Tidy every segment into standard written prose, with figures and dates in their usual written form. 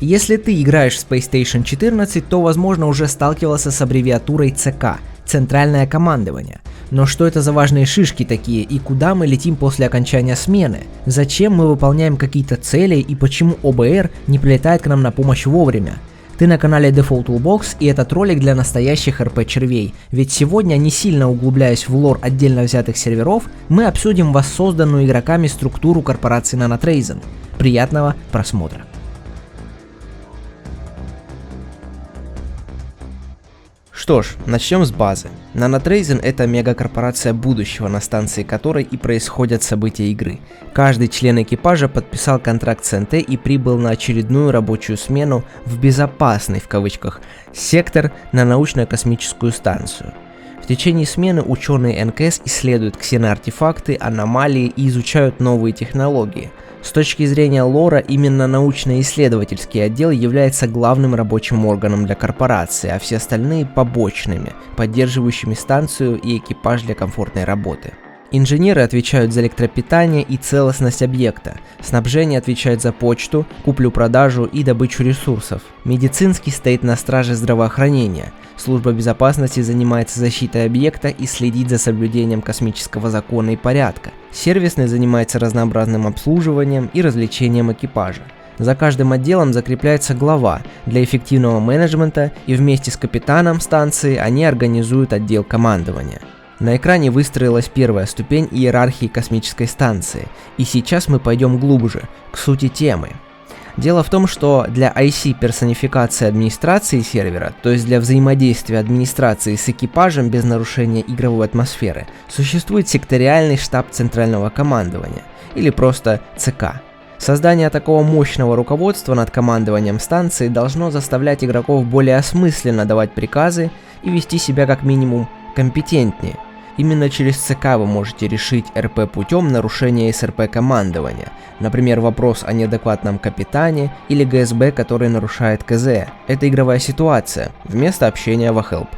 Если ты играешь в Space Station 14, то возможно уже сталкивался с аббревиатурой ЦК – Центральное командование. Но что это за важные шишки такие и куда мы летим после окончания смены? Зачем мы выполняем какие-то цели и почему ОБР не прилетает к нам на помощь вовремя? Ты на канале Default Toolbox, и этот ролик для настоящих РП-червей, ведь сегодня, не сильно углубляясь в лор отдельно взятых серверов, мы обсудим воссозданную игроками структуру корпорации Nanotrazen. Приятного просмотра! Что ж, начнем с базы. Nanotrazen — это мегакорпорация будущего, на станции которой и происходят события игры. Каждый член экипажа подписал контракт с НТ и прибыл на очередную рабочую смену в «безопасный» в кавычках сектор на научно-космическую станцию. В течение смены ученые НКС исследуют ксеноартефакты, аномалии и изучают новые технологии. С точки зрения лора, именно научно-исследовательский отдел является главным рабочим органом для корпорации, а все остальные побочными, поддерживающими станцию и экипаж для комфортной работы. Инженеры отвечают за электропитание и целостность объекта, снабжение отвечает за почту, куплю-продажу и добычу ресурсов. Медицинский стоит на страже здравоохранения, служба безопасности занимается защитой объекта и следит за соблюдением космического закона и порядка. Сервисный занимается разнообразным обслуживанием и развлечением экипажа. За каждым отделом закрепляется глава для эффективного менеджмента, и вместе с капитаном станции они организуют отдел командования. На экране выстроилась первая ступень иерархии космической станции, и сейчас мы пойдем глубже, к сути темы. Дело в том, что для IC персонификации администрации сервера, то есть для взаимодействия администрации с экипажем без нарушения игровой атмосферы, существует секториальный штаб центрального командования, или просто ЦК. Создание такого мощного руководства над командованием станции должно заставлять игроков более осмысленно давать приказы и вести себя как минимум компетентнее. Именно через ЦК вы можете решить РП путем нарушения СРП командования, например, вопрос о неадекватном капитане или ГСБ, который нарушает КЗ. Это игровая ситуация, вместо общения во help.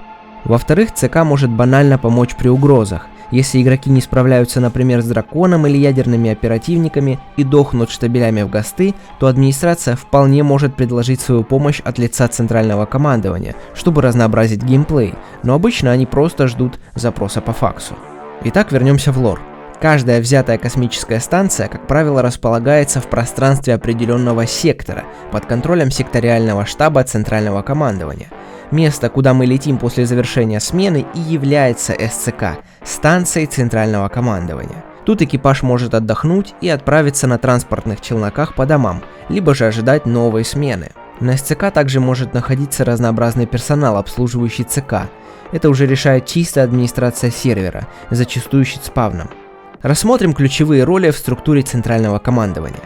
Во-вторых, ЦК может банально помочь при угрозах. Если игроки не справляются, например, с драконом или ядерными оперативниками и дохнут штабелями в ГОСТы, то администрация вполне может предложить свою помощь от лица центрального командования, чтобы разнообразить геймплей, но обычно они просто ждут запроса по факсу. Итак, вернемся в лор. Каждая взятая космическая станция, как правило, располагается в пространстве определенного сектора под контролем секториального штаба центрального командования. Место, куда мы летим после завершения смены, и является СЦК – станцией центрального командования. Тут экипаж может отдохнуть и отправиться на транспортных челноках по домам, либо же ожидать новой смены. На СЦК также может находиться разнообразный персонал, обслуживающий ЦК. Это уже решает чистая администрация сервера, зачастую щитспавном. Рассмотрим ключевые роли в структуре центрального командования.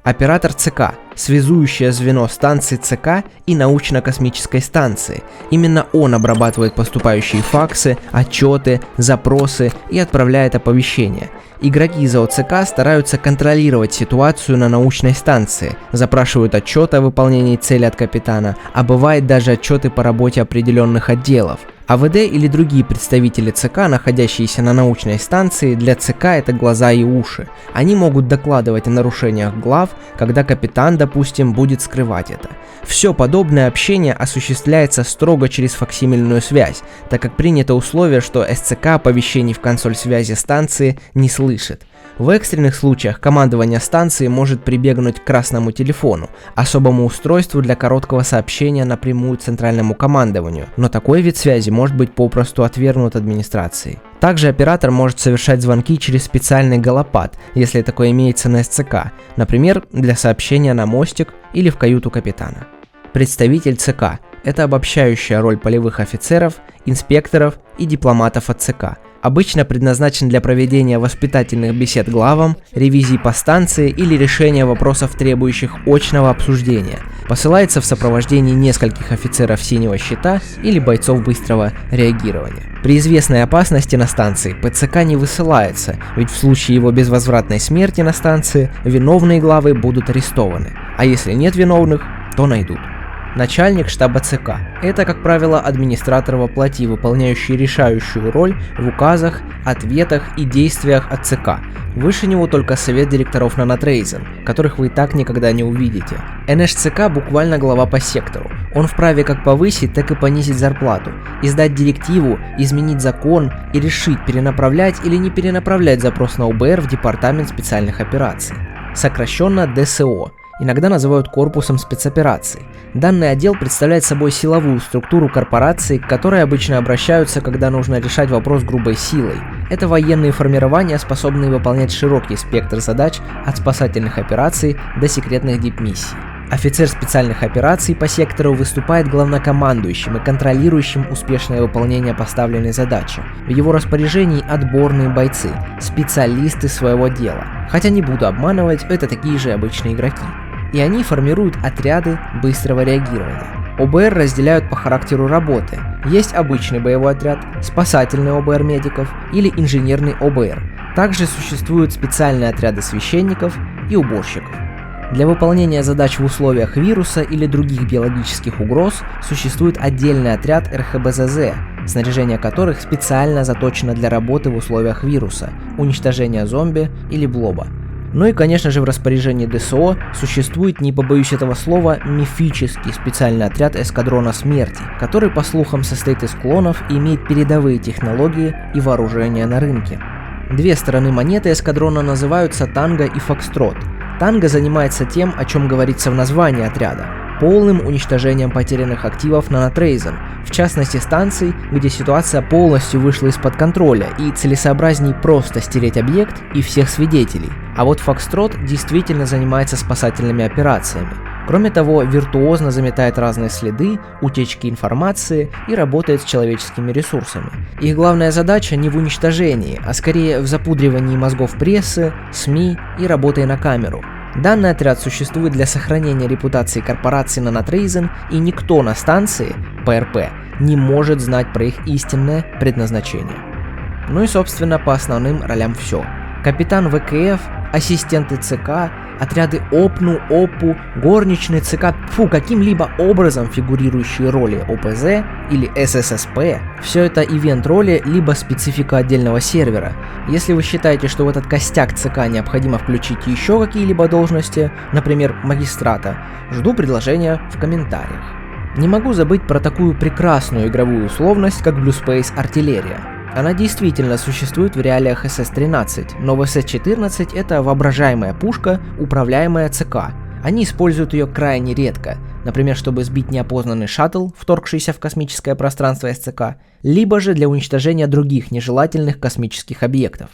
Оператор ЦК – связующее звено станции ЦК и научно-космической станции. Именно он обрабатывает поступающие факсы, отчеты, запросы и отправляет оповещения. Игроки из ОЦК стараются контролировать ситуацию на научной станции, запрашивают отчеты о выполнении цели от капитана, а бывает даже отчеты по работе определенных отделов. АВД или другие представители ЦК, находящиеся на научной станции, для ЦК это глаза и уши. Они могут докладывать о нарушениях глав, когда капитан, допустим, будет скрывать это. Все подобное общение осуществляется строго через факсимильную связь, так как принято условие, что СЦК оповещений в консоль связи станции не слышит. В экстренных случаях командование станции может прибегнуть к красному телефону, особому устройству для короткого сообщения напрямую центральному командованию, но такой вид связи может быть попросту отвергнут администрацией. Также оператор может совершать звонки через специальный голопад, если такое имеется на СЦК, например, для сообщения на мостик или в каюту капитана. Представитель ЦК – это обобщающая роль полевых офицеров, инспекторов и дипломатов от ЦК. Обычно предназначен для проведения воспитательных бесед главам, ревизий по станции или решения вопросов, требующих очного обсуждения. Посылается в сопровождении нескольких офицеров синего щита или бойцов быстрого реагирования. При известной опасности на станции ПЦК не высылается, ведь в случае его безвозвратной смерти на станции виновные главы будут арестованы, а если нет виновных, то найдут. начальник штаба ЦК. Это, как правило, администратор во плоти, выполняющий решающую роль в указах, ответах и действиях от ЦК. Выше него только совет директоров Нанотрейзен, которых вы и так никогда не увидите. НШЦК буквально глава по сектору. Он вправе как повысить, так и понизить зарплату, издать директиву, изменить закон и решить, перенаправлять или не перенаправлять запрос на ОБР в Департамент специальных операций. Сокращенно ДСО. Иногда называют корпусом спецопераций. Данный отдел представляет собой силовую структуру корпораций, к которой обычно обращаются, когда нужно решать вопрос грубой силой. Это военные формирования, способные выполнять широкий спектр задач от спасательных операций до секретных дипмиссий. Офицер специальных операций по сектору выступает главнокомандующим и контролирующим успешное выполнение поставленной задачи. В его распоряжении отборные бойцы, специалисты своего дела. Хотя не буду обманывать, это такие же обычные игроки. И они формируют отряды быстрого реагирования. ОБР разделяют по характеру работы. Есть обычный боевой отряд, спасательный ОБР медиков или инженерный ОБР. Также существуют специальные отряды священников и уборщиков. Для выполнения задач в условиях вируса или других биологических угроз существует отдельный отряд РХБЗЗ, снаряжение которых специально заточено для работы в условиях вируса, уничтожения зомби или блоба. Ну и, конечно же, в распоряжении ДСО существует, не побоюсь этого слова, мифический специальный отряд эскадрона смерти, который, по слухам, состоит из клонов и имеет передовые технологии и вооружения на рынке. Две стороны монеты эскадрона называются Танго и Фокстрот. Танго занимается тем, о чем говорится в названии отряда – полным уничтожением потерянных активов Нанотрейзен, в частности станций, где ситуация полностью вышла из-под контроля и целесообразней просто стереть объект и всех свидетелей. А вот Фокстрот действительно занимается спасательными операциями. Кроме того, виртуозно заметает разные следы, утечки информации и работает с человеческими ресурсами. Их главная задача не в уничтожении, а скорее в запудривании мозгов прессы, СМИ и работой на камеру. Данный отряд существует для сохранения репутации корпорации Нанотрейзен, и никто на станции, ПРП, не может знать про их истинное предназначение. Ну и собственно по основным ролям все. Капитан ВКФ, ассистенты ЦК, отряды ОПНУ, ОПУ, горничные ЦК, каким-либо образом фигурирующие роли ОПЗ или СССП, все это ивент-роли либо специфика отдельного сервера. Если вы считаете, что в этот костяк ЦК необходимо включить еще какие-либо должности, например, магистрата, жду предложения в комментариях. Не могу забыть про такую прекрасную игровую условность, как Blue Space артиллерия. Она действительно существует в реалиях СС-13, но в СС-14 это воображаемая пушка, управляемая ЦК. Они используют ее крайне редко, например, чтобы сбить неопознанный шаттл, вторгшийся в космическое пространство СЦК, либо же для уничтожения других нежелательных космических объектов.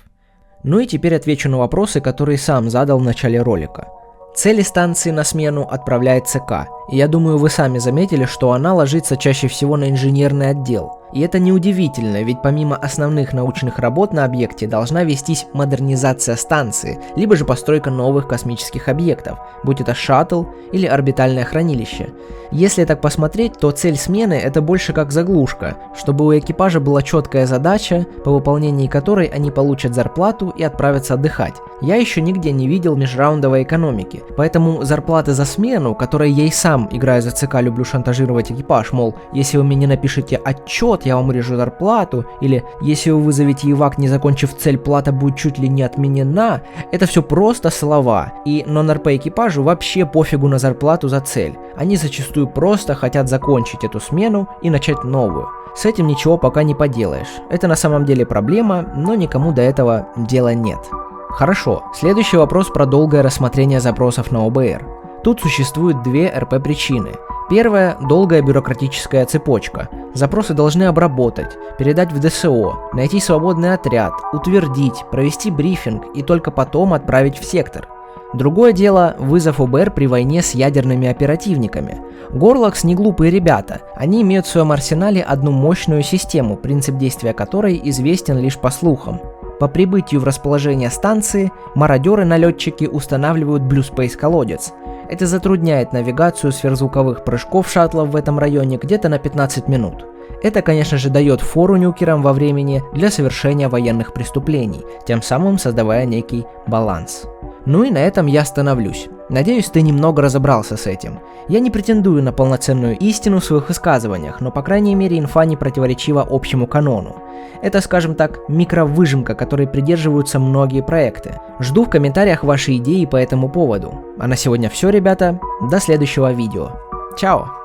Ну и теперь отвечу на вопросы, которые сам задал в начале ролика. Цели станции на смену отправляет ЦК, и я думаю, вы сами заметили, что она ложится чаще всего на инженерный отдел. И это неудивительно, ведь помимо основных научных работ на объекте должна вестись модернизация станции, либо же постройка новых космических объектов, будь это шаттл или орбитальное хранилище. Если так посмотреть, то цель смены это больше как заглушка, чтобы у экипажа была четкая задача, по выполнении которой они получат зарплату и отправятся отдыхать. Я еще нигде не видел межраундовой экономики, поэтому зарплаты за смену, которые я и сам, играя за ЦК, люблю шантажировать экипаж, мол, если вы мне не напишите отчет, я вам урежу зарплату, или если вы вызовете ивак, не закончив цель, плата будет чуть ли не отменена, это все просто слова, и нон-РП экипажу вообще пофигу на зарплату за цель. Они зачастую просто хотят закончить эту смену и начать новую. С этим ничего пока не поделаешь. Это на самом деле проблема, но никому до этого дела нет. Хорошо, следующий вопрос про долгое рассмотрение запросов на ОБР. Тут существует две РП-причины. Первая – долгая бюрократическая цепочка. Запросы должны обработать, передать в ДСО, найти свободный отряд, утвердить, провести брифинг и только потом отправить в сектор. Другое дело – вызов ОБР при войне с ядерными оперативниками. Горлокс не глупые ребята, они имеют в своем арсенале одну мощную систему, принцип действия которой известен лишь по слухам. По прибытию в расположение станции, мародеры-налетчики устанавливают Blue Space колодец. Это затрудняет навигацию сверхзвуковых прыжков шаттлов в этом районе где-то на 15 минут. Это, конечно же, дает фору нюкерам во времени для совершения военных преступлений, тем самым создавая некий баланс. Ну и на этом я остановлюсь. Надеюсь, ты немного разобрался с этим. Я не претендую на полноценную истину в своих высказываниях, но по крайней мере инфа не противоречива общему канону. Это, скажем так, микровыжимка, которой придерживаются многие проекты. Жду в комментариях ваши идеи по этому поводу. А на сегодня все, ребята. До следующего видео. Чао!